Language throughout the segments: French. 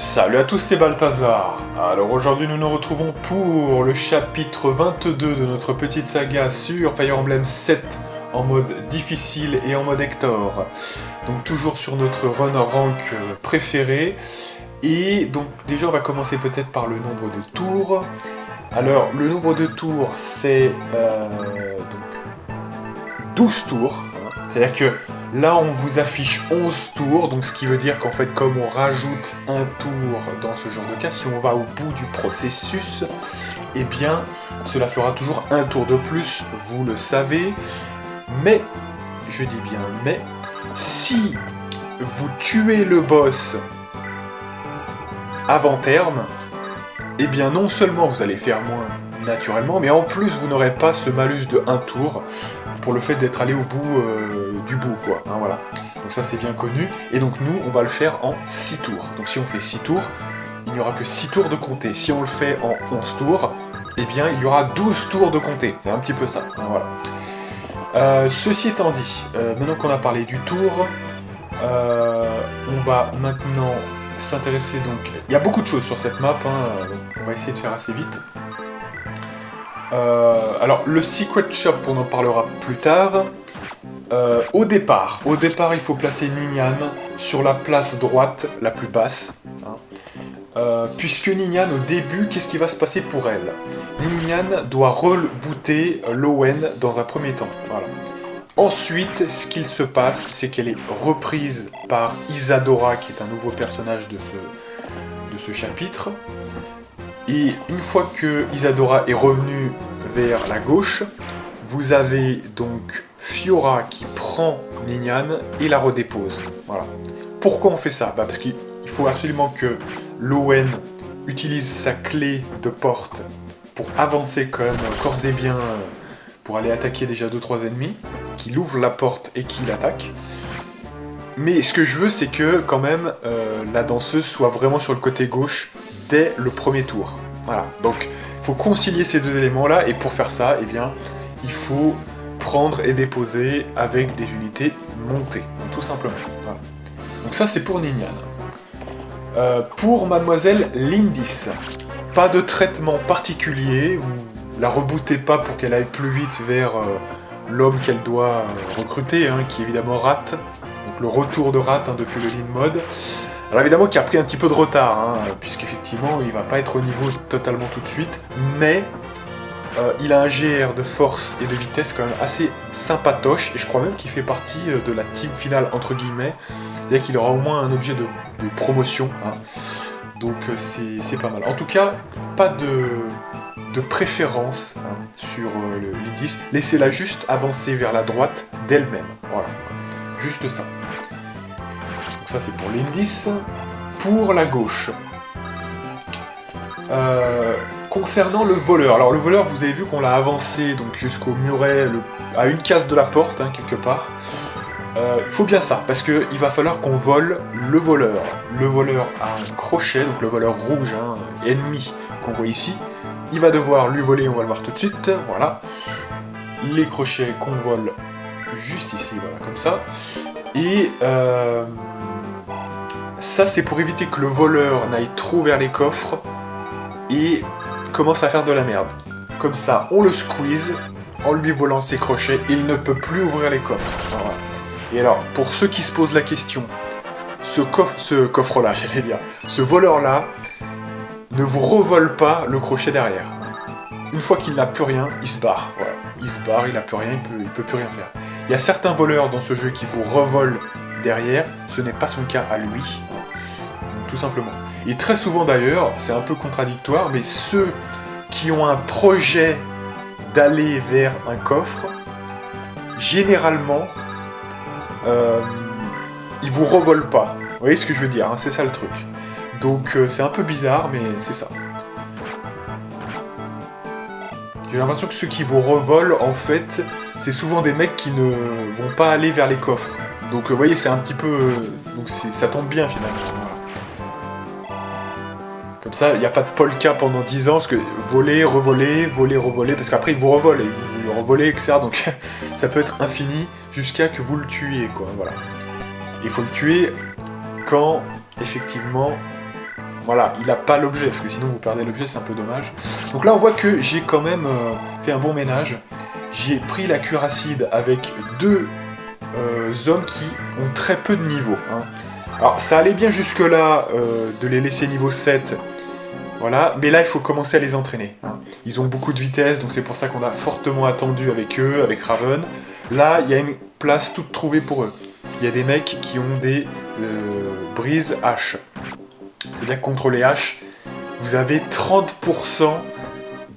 Salut à tous, c'est Balthazar. Alors aujourd'hui nous nous retrouvons pour le chapitre 22 de notre petite saga sur Fire Emblem 7 en mode difficile et en mode Hector. Donc toujours sur notre run rank préféré. Et donc déjà on va commencer peut-être par le nombre de tours. Alors le nombre de tours c'est 12 tours. C'est-à-dire que là, on vous affiche 11 tours, donc ce qui veut dire qu'en fait, comme on rajoute un tour dans ce genre de cas, si on va au bout du processus, eh bien, cela fera toujours un tour de plus, vous le savez. Mais, je dis bien mais, si vous tuez le boss avant terme, eh bien non seulement vous allez faire moins naturellement, mais en plus vous n'aurez pas ce malus de 1 tour pour le fait d'être allé au bout du bout, quoi. Hein, voilà. Donc ça c'est bien connu. Et donc nous, on va le faire en 6 tours. Donc si on fait 6 tours, il n'y aura que 6 tours de compter. Si on le fait en 11 tours, eh bien il y aura 12 tours de compter. C'est un petit peu ça. Hein, voilà. Ceci étant dit, maintenant qu'on a parlé du tour, on va maintenant s'intéresser donc... Il y a beaucoup de choses sur cette map, hein, donc on va essayer de faire assez vite. Alors, le Secret Shop, on en parlera plus tard. Au départ, il faut placer Ninian sur la place droite, la plus basse. Hein. Puisque Ninian, au début, qu'est-ce qui va se passer pour elle? Ninian doit rebooter Lowen dans un premier temps. Voilà. Ensuite, ce qu'il se passe, c'est qu'elle est reprise par Isadora, qui est un nouveau personnage de ce chapitre. Et une fois que Isadora est revenue vers la gauche, vous avez donc Fiora qui prend Ninian et la redépose. Voilà. Pourquoi on fait ça? Parce qu'il faut absolument que Lowen utilise sa clé de porte pour avancer quand même corps et bien pour aller attaquer déjà 2-3 ennemis, qu'il ouvre la porte et qu'il attaque. Mais ce que je veux, c'est que quand même la danseuse soit vraiment sur le côté gauche dès le premier tour. Voilà, donc il faut concilier ces deux éléments-là, et pour faire ça, eh bien, il faut prendre et déposer avec des unités montées, tout simplement. Voilà. Donc ça, c'est pour Ninian. Pour Mademoiselle Lindis, pas de traitement particulier, vous la rebootez pas pour qu'elle aille plus vite vers l'homme qu'elle doit recruter, hein, qui est évidemment Rat, donc le retour de Rat hein, depuis le lean mode. Alors évidemment qui a pris un petit peu de retard, hein, puisqu'effectivement il va pas être au niveau totalement tout de suite, mais il a un GR de force et de vitesse quand même assez sympatoche, et je crois même qu'il fait partie de la team finale entre guillemets, c'est-à-dire qu'il aura au moins un objet de promotion, hein. Donc c'est pas mal. En tout cas, pas de préférence hein, sur le Lindis, laissez-la juste avancer vers la droite d'elle-même, voilà, juste ça. Ça c'est pour l'Indis. Pour la gauche. Concernant le voleur. Alors le voleur, vous avez vu qu'on l'a avancé donc jusqu'au muret, à une case de la porte, hein, quelque part. Il faut bien ça, parce qu'il va falloir qu'on vole le voleur. Le voleur a un crochet, donc le voleur rouge, hein, ennemi qu'on voit ici. Il va devoir lui voler, on va le voir tout de suite. Voilà. Les crochets qu'on vole juste ici, voilà, comme ça. Et... ça, c'est pour éviter que le voleur n'aille trop vers les coffres et commence à faire de la merde. Comme ça, on le squeeze en lui volant ses crochets et il ne peut plus ouvrir les coffres. Voilà. Et alors, pour ceux qui se posent la question, ce coffre-là, j'allais dire, ce voleur-là ne vous revole pas le crochet derrière. Une fois qu'il n'a plus rien, il se barre. Voilà. Il se barre, il n'a plus rien, il peut plus rien faire. Il y a certains voleurs dans ce jeu qui vous revolent derrière, ce n'est pas son cas à lui, tout simplement. Et très souvent d'ailleurs, c'est un peu contradictoire, mais ceux qui ont un projet d'aller vers un coffre, généralement, ils vous revolent pas. Vous voyez ce que je veux dire, hein, c'est ça le truc. Donc c'est un peu bizarre, mais c'est ça. J'ai l'impression que ceux qui vous revolent, en fait, c'est souvent des mecs qui ne vont pas aller vers les coffres. Donc vous voyez, c'est un petit peu... donc ça tombe bien finalement. Voilà. Comme ça, il n'y a pas de polka pendant 10 ans, parce que voler, revoler, voler, revoler, parce qu'après ils vous revolent, et vous le revolez, etc. Donc ça peut être infini jusqu'à que vous le tuiez, quoi. Voilà. Il faut le tuer quand, effectivement, Voilà, il n'a pas l'objet, parce que sinon vous perdez l'objet, c'est un peu dommage. Donc là, on voit que j'ai quand même fait un bon ménage. J'ai pris la cuirasside avec deux hommes qui ont très peu de niveau. Hein. Alors, ça allait bien jusque-là de les laisser niveau 7. Voilà, mais là, il faut commencer à les entraîner. Hein. Ils ont beaucoup de vitesse, donc c'est pour ça qu'on a fortement attendu avec eux, avec Raven. Là, il y a une place toute trouvée pour eux. Il y a des mecs qui ont des brises haches. C'est-à-dire que contre les haches, vous avez 30%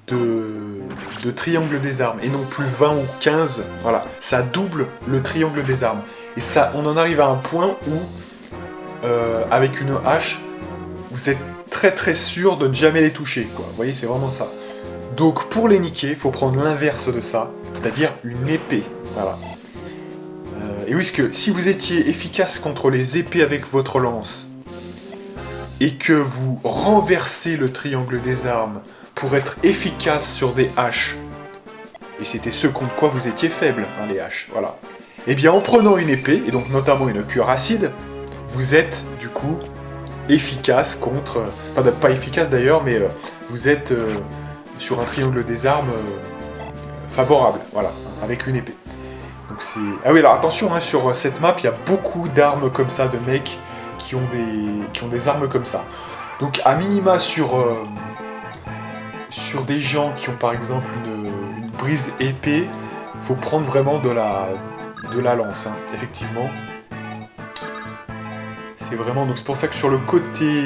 de triangle des armes, et non plus 20 ou 15. Voilà, ça double le triangle des armes. Et ça, on en arrive à un point où, avec une hache, vous êtes très sûr de ne jamais les toucher, quoi. Vous voyez, c'est vraiment ça. Donc pour les niquer, il faut prendre l'inverse de ça, c'est-à-dire une épée. Voilà. Et oui, parce que si vous étiez efficace contre les épées avec votre lance, et que vous renversez le triangle des armes pour être efficace sur des haches, et c'était ce contre quoi vous étiez faible, hein, les haches, voilà. Et bien en prenant une épée, et donc notamment une cuirasside, vous êtes du coup efficace contre... Enfin, pas efficace d'ailleurs, mais vous êtes sur un triangle des armes favorable, voilà, avec une épée. Donc c'est... Ah oui, alors attention, hein, sur cette map, il y a beaucoup d'armes comme ça, de mecs qui ont des armes comme ça. Donc à minima sur des gens qui ont par exemple une brise épée, faut prendre vraiment de la lance, hein, effectivement. C'est vraiment... Donc c'est pour ça que sur le côté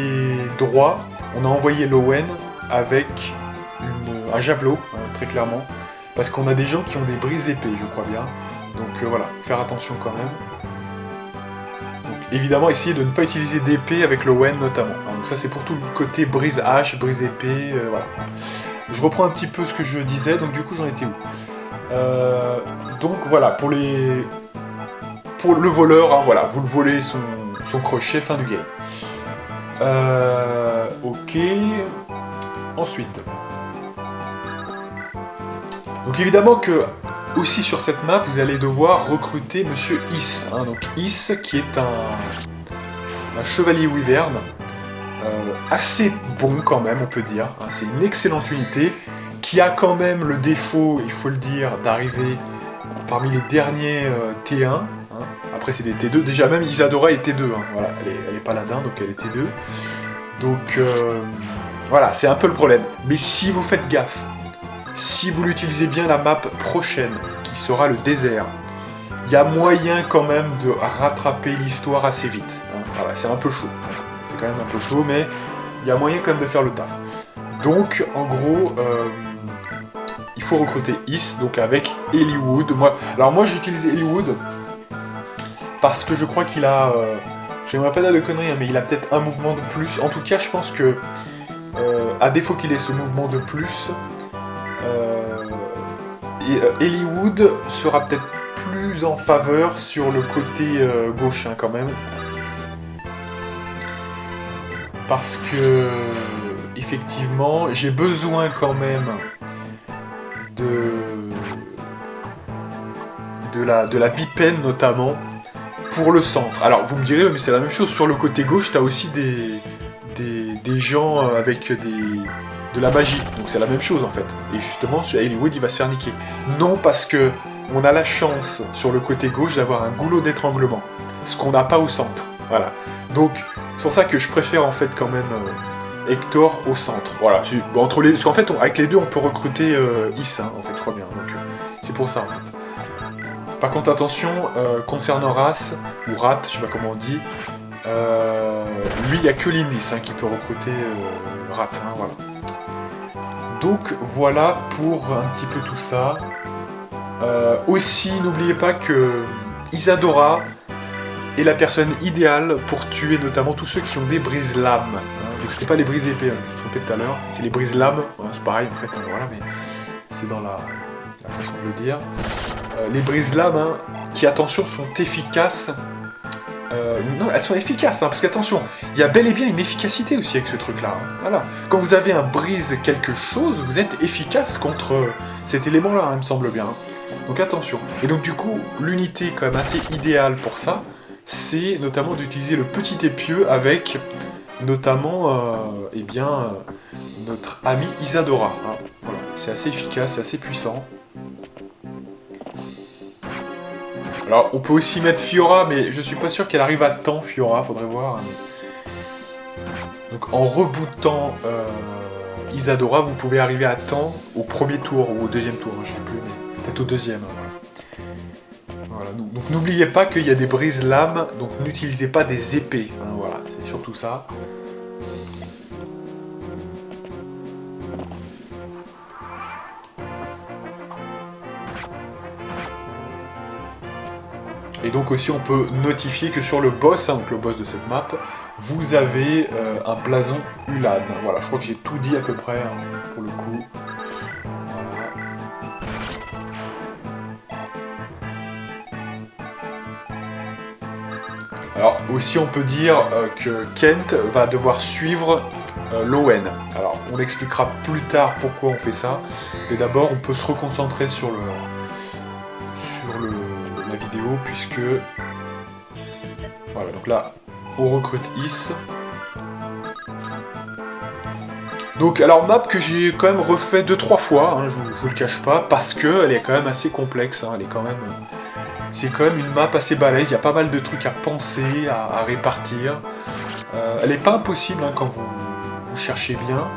droit, on a envoyé l'Owen avec un javelot, hein, très clairement. Parce qu'on a des gens qui ont des brises épées, je crois bien. Donc voilà, faire attention quand même. Donc évidemment, essayez de ne pas utiliser d'épée avec l'Owen notamment. Hein, donc ça c'est pour tout le côté brise hache, brise épée, voilà. Je reprends un petit peu ce que je disais, donc du coup j'en étais où donc voilà, pour le voleur, hein, voilà, vous le volez son crochet, fin du game. Ok. Ensuite. Donc évidemment que, aussi sur cette map, vous allez devoir recruter Monsieur Is. Hein, donc Is, qui est un chevalier wyvern, assez bon quand même, on peut dire. Hein, c'est une excellente unité, qui a quand même le défaut, il faut le dire, d'arriver parmi les derniers T1. Hein. Après c'est des T2, déjà même Isadora est T2, hein. Voilà, elle est paladin, donc elle est T2. Donc voilà, c'est un peu le problème. Mais si vous faites gaffe, si vous l'utilisez bien la map prochaine, qui sera le désert, il y a moyen quand même de rattraper l'histoire assez vite. Hein. Voilà, c'est un peu chaud. C'est quand même un peu chaud, mais il y a moyen quand même de faire le taf. Donc, en gros, il faut recruter Is, donc avec Eliwood. Alors moi, j'utilise Eliwood parce que je crois qu'il a... J'aimerais pas dire de conneries, hein, mais il a peut-être un mouvement de plus. En tout cas, je pense que, à défaut qu'il ait ce mouvement de plus, Eliwood sera peut-être plus en faveur sur le côté gauche, hein, quand même. Parce que, effectivement, j'ai besoin quand même de la bipène notamment pour le centre. Alors vous me direz, mais c'est la même chose, sur le côté gauche, t'as aussi des gens avec de la magie, donc c'est la même chose en fait. Et justement, sur Eliwood, il va se faire niquer. Non, parce que on a la chance sur le côté gauche d'avoir un goulot d'étranglement, ce qu'on n'a pas au centre. Voilà. Donc c'est pour ça que je préfère en fait quand même Hector au centre. Voilà. Entre les, parce qu'en fait, avec les deux, on peut recruter Is, hein, en fait, je crois bien. Donc c'est pour ça en fait. Par contre, attention, concernant Ras, ou Rat, je sais pas comment on dit, lui, il n'y a que Lindis, hein, qui peut recruter Rat, hein, voilà. Donc, voilà pour un petit peu tout ça. Aussi, n'oubliez pas que Isadora est la personne idéale pour tuer notamment tous ceux qui ont des brises-lames. Hein. Donc, c'était pas les brises-épées, hein, je me suis trompé tout à l'heure, c'est les brises-lames, ouais, c'est pareil en fait, hein, voilà, mais c'est dans la façon de le dire. Les brises-lames, hein, qui, attention, sont efficaces. Non, elles sont efficaces, hein, parce qu'attention, il y a bel et bien une efficacité aussi avec ce truc-là. Hein, voilà. Quand vous avez un brise quelque chose, vous êtes efficace contre cet élément-là, hein, il me semble bien. Hein. Donc attention. Et donc du coup, l'unité quand même assez idéale pour ça, c'est notamment d'utiliser le petit épieu avec notamment eh bien, notre amie Isadora. Hein. Voilà. C'est assez efficace, c'est assez puissant. Alors, on peut aussi mettre Fiora, mais je suis pas sûr qu'elle arrive à temps, Fiora, faudrait voir. Donc, en rebootant Isadora, vous pouvez arriver à temps au premier tour ou au deuxième tour, hein, je sais plus, mais peut-être au deuxième. Hein, voilà. Donc, n'oubliez pas qu'il y a des brises-lames, donc n'utilisez pas des épées. Hein, voilà, c'est surtout ça. Et donc aussi on peut notifier que sur le boss, hein, donc le boss de cette map, vous avez un blason Ulan. Voilà, je crois que j'ai tout dit à peu près, hein, pour le coup. Voilà. Alors aussi on peut dire que Kent va devoir suivre Lowen. Alors on expliquera plus tard pourquoi on fait ça. Mais d'abord on peut se reconcentrer sur la vidéo puisque voilà, donc là on recrute Is. Donc alors map que j'ai quand même refait 2-3 fois, hein, je vous le cache pas, parce que elle est quand même assez complexe, hein, elle est quand même. C'est quand même une map assez balèze, il y a pas mal de trucs à penser, à répartir. Elle est pas impossible hein, quand vous cherchez bien,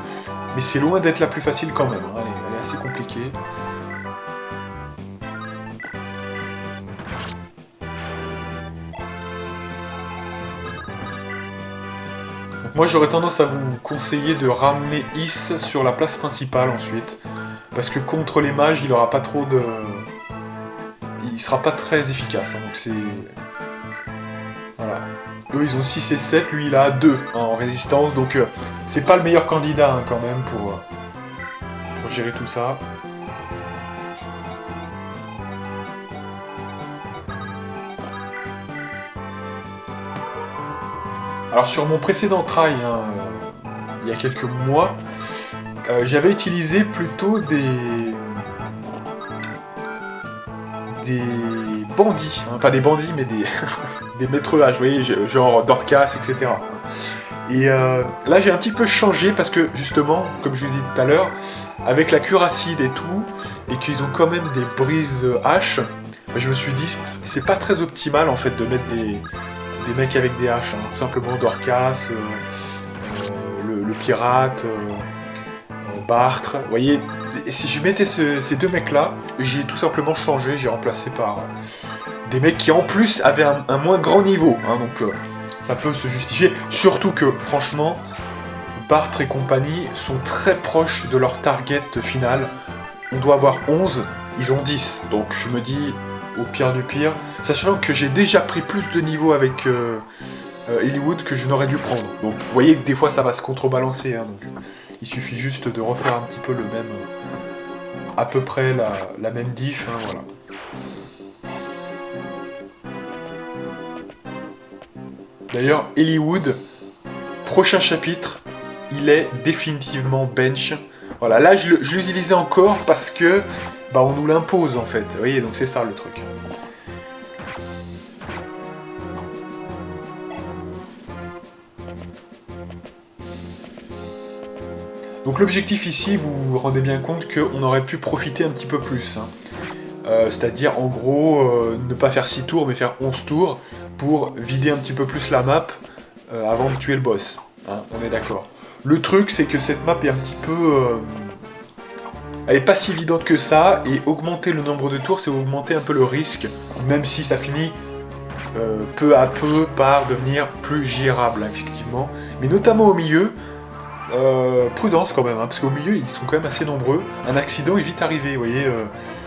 mais c'est loin d'être la plus facile quand même, hein, elle est assez compliquée. Moi j'aurais tendance à vous conseiller de ramener Is sur la place principale ensuite. Parce que contre les mages, il aura pas trop de... Il sera pas très efficace. Hein, donc c'est... Voilà. Eux ils ont 6 et 7, lui il a 2 hein, en résistance. Donc c'est pas le meilleur candidat hein, quand même pour gérer tout ça. Alors sur mon précédent try, hein, il y a quelques mois, j'avais utilisé plutôt des bandits, hein, pas des bandits mais des maîtres âge, vous voyez, genre Dorcas, etc. Et là j'ai un petit peu changé parce que justement, comme je vous ai dit tout à l'heure, avec la cure acide et tout, et qu'ils ont quand même des brises haches, je me suis dit c'est pas très optimal en fait de mettre des mecs avec des haches, hein. Tout simplement Dorcas, le pirate, Bartre, vous voyez, et si je mettais ces deux mecs là, j'ai tout simplement changé, j'ai remplacé par des mecs qui en plus avaient un moins grand niveau, hein, donc ça peut se justifier, surtout que franchement, Bartre et compagnie sont très proches de leur target final, on doit avoir 11, ils ont 10, donc je me dis, au pire du pire, sachant que j'ai déjà pris plus de niveau avec Eliwood que je n'aurais dû prendre. Donc vous voyez que des fois ça va se contrebalancer, hein, donc il suffit juste de refaire un petit peu le même, à peu près la même diff, hein, voilà. D'ailleurs, Eliwood, prochain chapitre, il est définitivement bench. Voilà, là je l'utilisais encore parce que bah, on nous l'impose en fait. Vous voyez, donc c'est ça le truc. Donc l'objectif ici, vous vous rendez bien compte qu'on aurait pu profiter un petit peu plus. Hein. C'est-à-dire en gros, ne pas faire 6 tours mais faire 11 tours pour vider un petit peu plus la map avant de tuer le boss. Hein, on est d'accord. Le truc c'est que cette map est un petit peu... elle est pas si évidente que ça, et augmenter le nombre de tours, c'est augmenter un peu le risque, même si ça finit peu à peu par devenir plus gérable, effectivement. Mais notamment au milieu, prudence quand même, hein, parce qu'au milieu, ils sont quand même assez nombreux. Un accident est vite arrivé, vous voyez,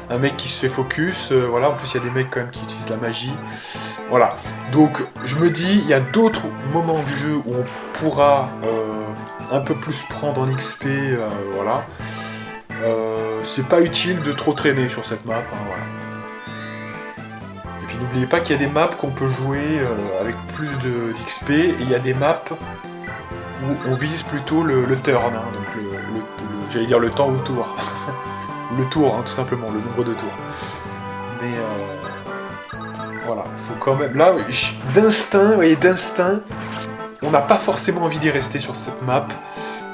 un mec qui se fait focus, voilà, en plus il y a des mecs quand même qui utilisent la magie. Voilà, donc je me dis, il y a d'autres moments du jeu où on pourra un peu plus prendre en XP, voilà. C'est pas utile de trop traîner sur cette map, hein, voilà. Et puis n'oubliez pas qu'il y a des maps qu'on peut jouer avec plus d'XP, et il y a des maps où on vise plutôt le turn, hein, donc j'allais dire le temps au tour. Le tour, hein, tout simplement, le nombre de tours. Mais voilà, il faut quand même... Là, d'instinct, vous voyez, d'instinct, on n'a pas forcément envie d'y rester sur cette map,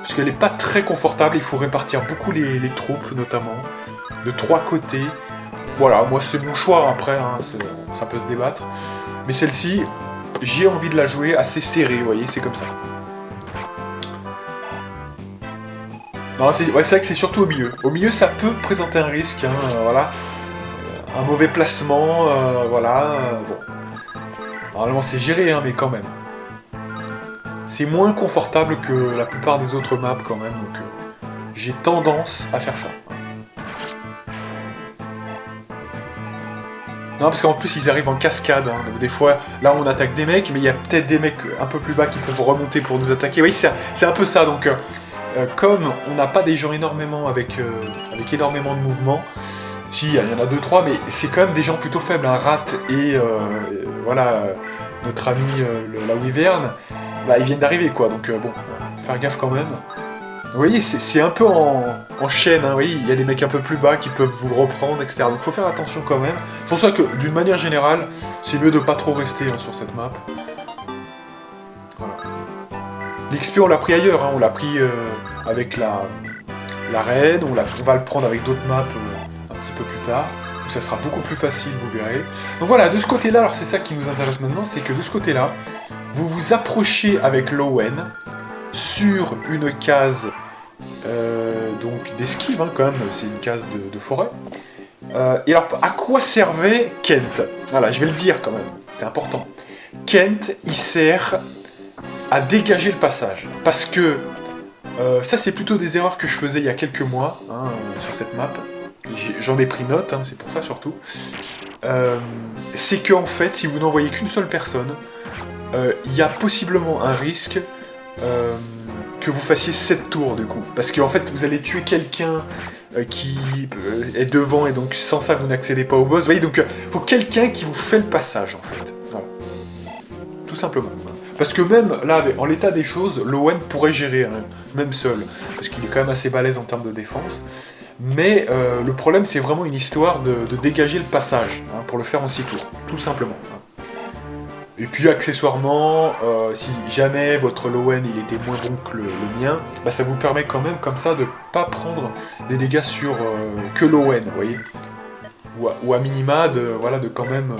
parce qu'elle n'est pas très confortable, il faut répartir beaucoup les troupes, notamment, de 3 côtés. Voilà, moi c'est mon choix, après, hein, ça peut se débattre. Mais celle-ci, j'ai envie de la jouer assez serrée, vous voyez, c'est comme ça. Non, c'est vrai que c'est surtout au milieu. Au milieu, ça peut présenter un risque, hein, voilà. Un mauvais placement, voilà, bon. Normalement, c'est géré, hein, mais quand même. C'est moins confortable que la plupart des autres maps, quand même, donc j'ai tendance à faire ça. Non, parce qu'en plus, ils arrivent en cascade, hein, donc des fois, là, on attaque des mecs, mais il y a peut-être des mecs un peu plus bas qui peuvent remonter pour nous attaquer. Oui, c'est un peu ça, donc... comme on n'a pas des gens énormément avec énormément de mouvements, si, il y en a 2-3, mais c'est quand même des gens plutôt faibles, un rat et voilà, notre ami la Wyvern, bah, ils viennent d'arriver quoi, donc bon, faire gaffe quand même. Vous voyez, c'est un peu en chaîne, hein, oui, il y a des mecs un peu plus bas qui peuvent vous reprendre, etc. Donc faut faire attention quand même. C'est pour ça que d'une manière générale, c'est mieux de pas trop rester hein, sur cette map. Voilà. L'XP on l'a pris ailleurs, hein, on l'a pris avec la reine, on va le prendre avec d'autres maps un petit peu plus tard, où ça sera beaucoup plus facile, vous verrez. Donc voilà, de ce côté-là, alors c'est ça qui nous intéresse maintenant, c'est que de ce côté-là, vous vous approchez avec Lowen sur une case donc d'esquive, hein, quand même, c'est une case de forêt. Et alors, à quoi servait Kent? Voilà, je vais le dire quand même, c'est important. Kent, il sert à dégager le passage. Parce que ça, c'est plutôt des erreurs que je faisais il y a quelques mois hein, sur cette map. J'en ai pris note, hein, c'est pour ça surtout. C'est qu'en fait, si vous n'envoyez qu'une seule personne, il y a possiblement un risque que vous fassiez 7 tours du coup. Parce qu'en fait, vous allez tuer quelqu'un qui est devant et donc sans ça, vous n'accédez pas au boss. Vous voyez, donc il faut quelqu'un qui vous fait le passage en fait. Voilà. Tout simplement. Parce que même là, en l'état des choses, l'Owen pourrait gérer, hein, même seul. Parce qu'il est quand même assez balèze en termes de défense. Mais le problème, c'est vraiment une histoire de dégager le passage, hein, pour le faire en 6 tours. Tout simplement. Et puis accessoirement, si jamais votre Lowen il était moins bon que le mien, bah, ça vous permet quand même comme ça de pas prendre des dégâts sur que Lowen, vous voyez. Ou à minima de, voilà, de quand même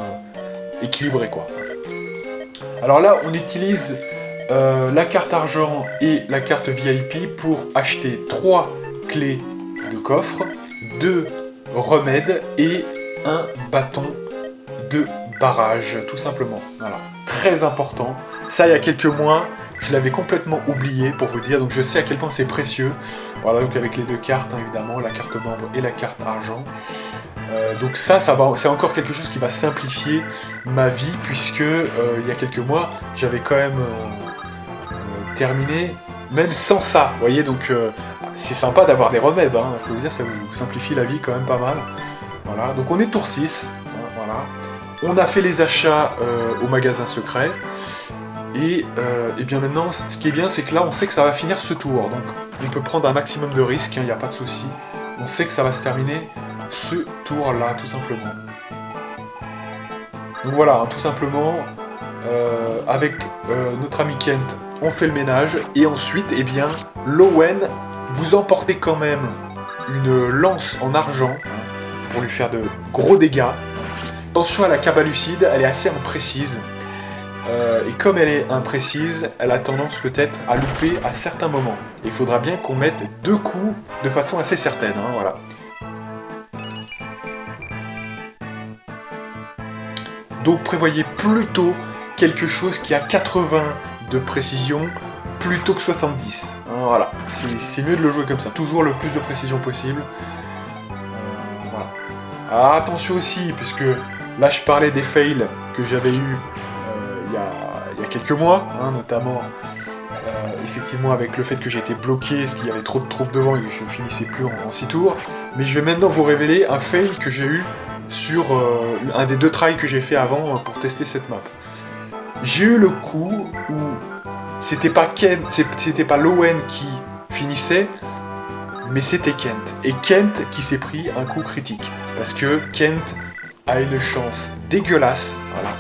équilibrer quoi. Alors là, on utilise la carte argent et la carte VIP pour acheter 3 clés de coffre, 2 remèdes et un bâton de barrage, tout simplement. Voilà, très important. Ça, il y a quelques mois, je l'avais complètement oublié, pour vous dire, donc je sais à quel point c'est précieux. Voilà, donc avec les 2 cartes, hein, évidemment, la carte membre et la carte argent. Donc ça va, c'est encore quelque chose qui va simplifier ma vie, puisque il y a quelques mois, j'avais quand même terminé, même sans ça, vous voyez, donc c'est sympa d'avoir des remèdes, hein, je peux vous dire, ça vous simplifie la vie quand même pas mal. Voilà, donc on est tour 6, hein, voilà. On a fait les achats au magasin secret, et bien maintenant, ce qui est bien, c'est que là, on sait que ça va finir ce tour, donc on peut prendre un maximum de risques, il n'y a pas de souci. On sait que ça va se terminer ce tour-là, tout simplement. Donc voilà, hein, tout simplement, avec notre ami Kent, on fait le ménage, et ensuite, eh bien, Lowen, vous emportez quand même une lance en argent, hein, pour lui faire de gros dégâts. Attention à la cabalucide, elle est assez imprécise. Et comme elle est imprécise, elle a tendance peut-être à louper à certains moments. Il faudra bien qu'on mette 2 coups de façon assez certaine, hein, voilà. Donc prévoyez plutôt quelque chose qui a 80 de précision plutôt que 70. Hein, voilà, c'est mieux de le jouer comme ça, toujours le plus de précision possible. Voilà. Alors attention aussi, puisque là je parlais des fails que j'avais eu il y a quelques mois, hein, notamment effectivement avec le fait que j'ai été bloqué, parce qu'il y avait trop de troupes devant et que je ne finissais plus en 6 tours. Mais je vais maintenant vous révéler un fail que j'ai eu sur un des 2 tries que j'ai fait avant pour tester cette map. J'ai eu le coup où c'était pas Lowen qui finissait, mais c'était Kent. Et Kent qui s'est pris un coup critique. Parce que Kent a une chance dégueulasse, voilà.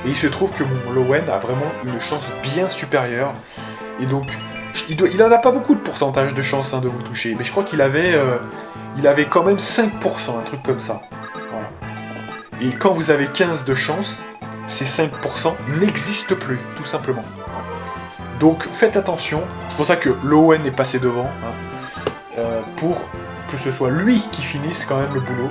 Et il se trouve que mon Lowen a vraiment une chance bien supérieure. Et donc, il en a pas beaucoup de pourcentage de chance de vous toucher. Mais je crois qu'il avait quand même 5%, un truc comme ça. Voilà. Et quand vous avez 15 de chance, ces 5% n'existent plus, tout simplement. Donc faites attention. C'est pour ça que Lowen est passé devant. Pour que ce soit lui qui finisse quand même le boulot.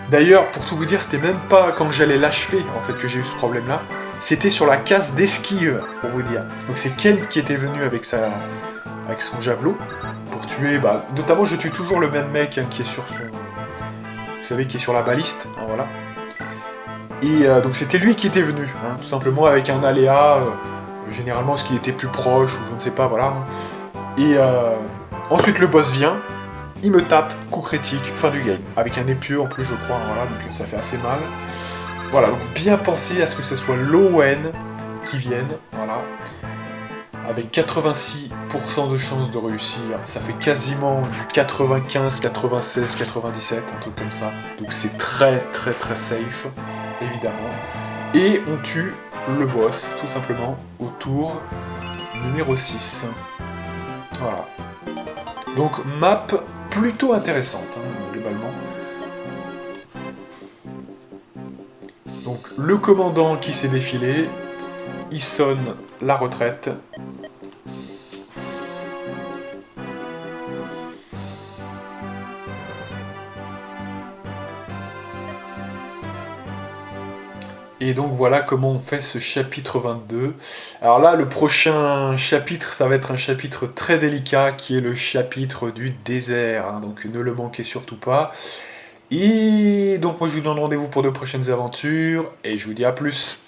D'ailleurs, pour tout vous dire, c'était même pas quand j'allais l'achever en fait que j'ai eu ce problème-là. C'était sur la case d'esquive, pour vous dire. Donc c'est Ken qui était venu avec son javelot pour tuer. Notamment, je tue toujours le même mec qui est sur son, vous savez, qui est sur la baliste. Voilà. Et donc c'était lui qui était venu, tout simplement avec un aléa, généralement parce qu'il était plus proche ou je ne sais pas, voilà. Et ensuite le boss vient. Il me tape, coup critique, fin du game. Avec un épieu en plus, je crois, voilà, donc ça fait assez mal. Voilà, donc bien penser à ce que ce soit Lowen qui vienne, voilà. Avec 86% de chances de réussir, ça fait quasiment du 95, 96, 97, un truc comme ça. Donc c'est très très très safe, évidemment. Et on tue le boss, tout simplement, au tour numéro 6. Voilà. Donc map plutôt intéressante, globalement. Donc le commandant qui s'est défilé, il sonne la retraite. Et donc voilà comment on fait ce chapitre 22. Alors là, le prochain chapitre, ça va être un chapitre très délicat, qui est le chapitre du désert. Donc ne le manquez surtout pas. Et donc moi je vous donne rendez-vous pour de prochaines aventures, et je vous dis à plus.